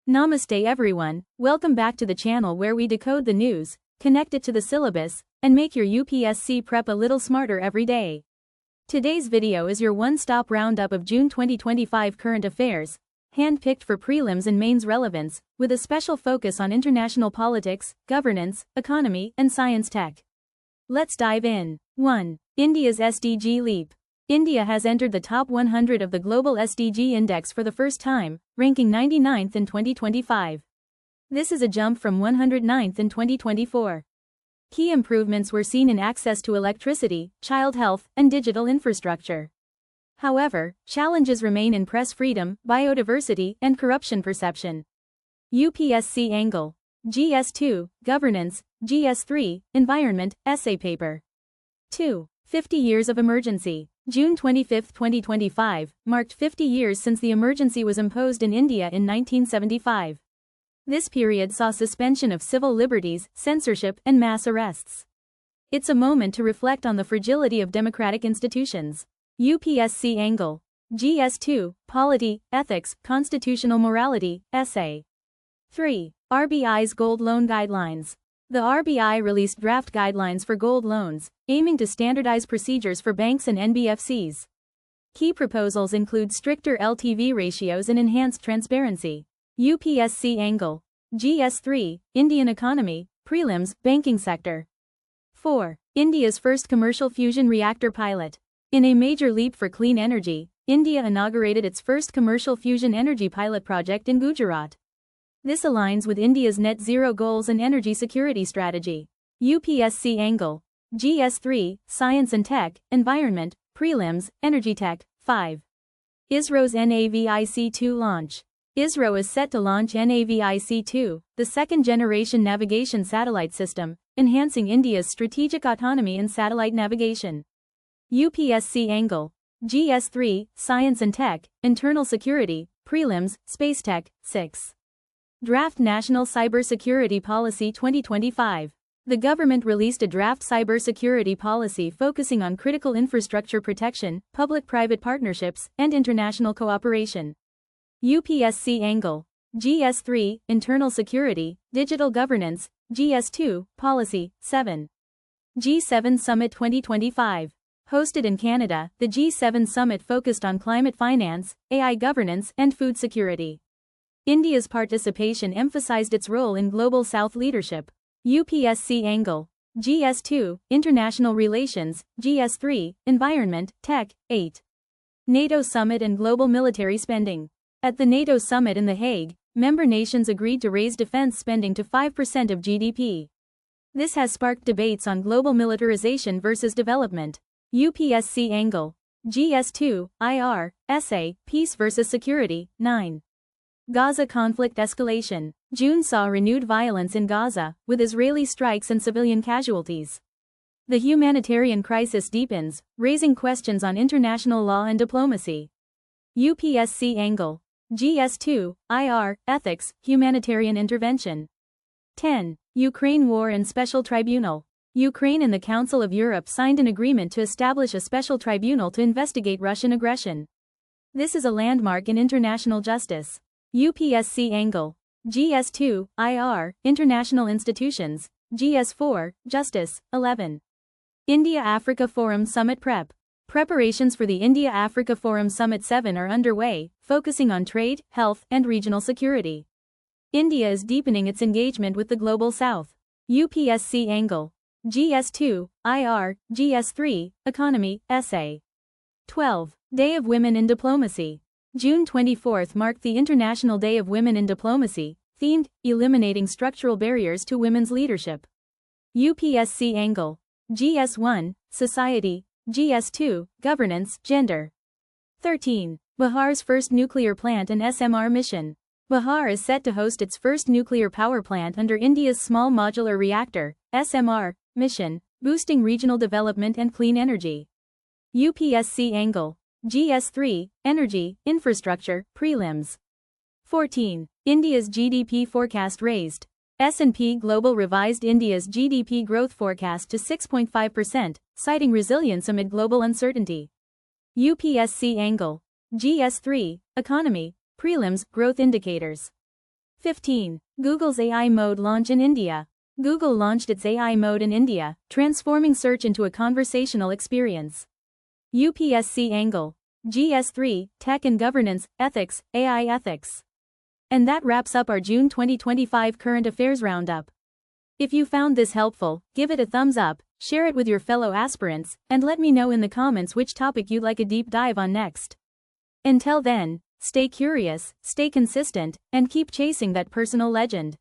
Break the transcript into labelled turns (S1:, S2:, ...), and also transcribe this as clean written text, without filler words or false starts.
S1: Namaste everyone, welcome back to the channel where we decode the news, connect it to the syllabus, and make your UPSC prep a little smarter every day. Today's video is your one-stop roundup of June 2025 current affairs, handpicked for prelims and mains relevance, with a special focus on international politics, governance, economy, and science tech. Let's dive in. 1. India's SDG leap. India has entered the top 100 of the global SDG index for the first time, ranking 99th in 2025. This is a jump from 109th in 2024. Key improvements were seen in access to electricity, child health, and digital infrastructure. However, challenges remain in press freedom, biodiversity, and corruption perception. UPSC angle. GS2, Governance, GS3, Environment, Essay Paper. 2. 50 years of emergency. June 25, 2025, marked 50 years since the emergency was imposed in India in 1975. This period saw suspension of civil liberties, censorship, and mass arrests. It's a moment to reflect on the fragility of democratic institutions. UPSC angle. GS2, Polity, Ethics, Constitutional Morality, Essay. 3. RBI's Gold Loan Guidelines. The RBI released draft guidelines for gold loans, aiming to standardize procedures for banks and NBFCs. Key proposals include stricter LTV ratios and enhanced transparency. UPSC angle. GS3, Indian economy, prelims, banking sector. 4. India's first commercial fusion reactor pilot. In a major leap for clean energy, India inaugurated its first commercial fusion energy pilot project in Gujarat. This aligns with India's net zero goals and energy security strategy. UPSC angle. GS3, Science and Tech, Environment, Prelims, Energy Tech. 5. ISRO's NAVIC-2 launch. ISRO is set to launch NAVIC-2, the second-generation navigation satellite system, enhancing India's strategic autonomy in satellite navigation. UPSC angle. GS3, Science and Tech, Internal Security, Prelims, Space Tech. 6. Draft National Cybersecurity Policy 2025. The government released a draft cybersecurity policy focusing on critical infrastructure protection, public-private partnerships, and international cooperation. UPSC angle. GS3, Internal Security, Digital Governance, GS2, Policy. 7. G7 Summit 2025. Hosted in Canada, the G7 Summit focused on climate finance, AI governance, and food security. India's participation emphasized its role in Global South leadership. UPSC angle. GS2, International Relations, GS3, Environment, Tech. 8. NATO Summit and Global Military Spending. At the NATO Summit in The Hague, member nations agreed to raise defense spending to 5% of GDP. This has sparked debates on global militarization versus development. UPSC angle. GS2, IR, Essay, Peace versus Security. 9. Gaza conflict escalation. June saw renewed violence in Gaza, with Israeli strikes and civilian casualties. The humanitarian crisis deepens, raising questions on international law and diplomacy. UPSC angle. GS2, IR, Ethics, Humanitarian Intervention. 10. Ukraine War and Special Tribunal. Ukraine and the Council of Europe signed an agreement to establish a special tribunal to investigate Russian aggression. This is a landmark in international justice. UPSC angle. GS2, IR, International Institutions, GS4, Justice. 11. India-Africa Forum Summit Prep. Preparations for the India-Africa Forum Summit 7 are underway, focusing on trade, health, and regional security. India is deepening its engagement with the Global South. UPSC angle. GS2, IR, GS3, Economy, Essay. 12. Day of Women in Diplomacy. June 24 marked the International Day of Women in Diplomacy, themed, Eliminating Structural Barriers to Women's Leadership. UPSC angle. GS1, Society, GS2, Governance, Gender. 13. Bihar's first nuclear plant and SMR mission. Bihar is set to host its first nuclear power plant under India's Small Modular Reactor, SMR, mission, boosting regional development and clean energy. UPSC angle. GS3, Energy, Infrastructure, Prelims. 14. India's GDP forecast raised. S&P Global revised India's GDP growth forecast to 6.5%, citing resilience amid global uncertainty. UPSC angle. GS3, Economy, Prelims, Growth Indicators. 15. Google's AI mode launch in India. Google launched its AI mode in India, transforming search into a conversational experience. UPSC angle. GS3, Tech and Governance, Ethics, AI Ethics. And that wraps up our June 2025 Current Affairs Roundup. If you found this helpful, give it a thumbs up, share it with your fellow aspirants, and let me know in the comments which topic you'd like a deep dive on next. Until then, stay curious, stay consistent, and keep chasing that personal legend.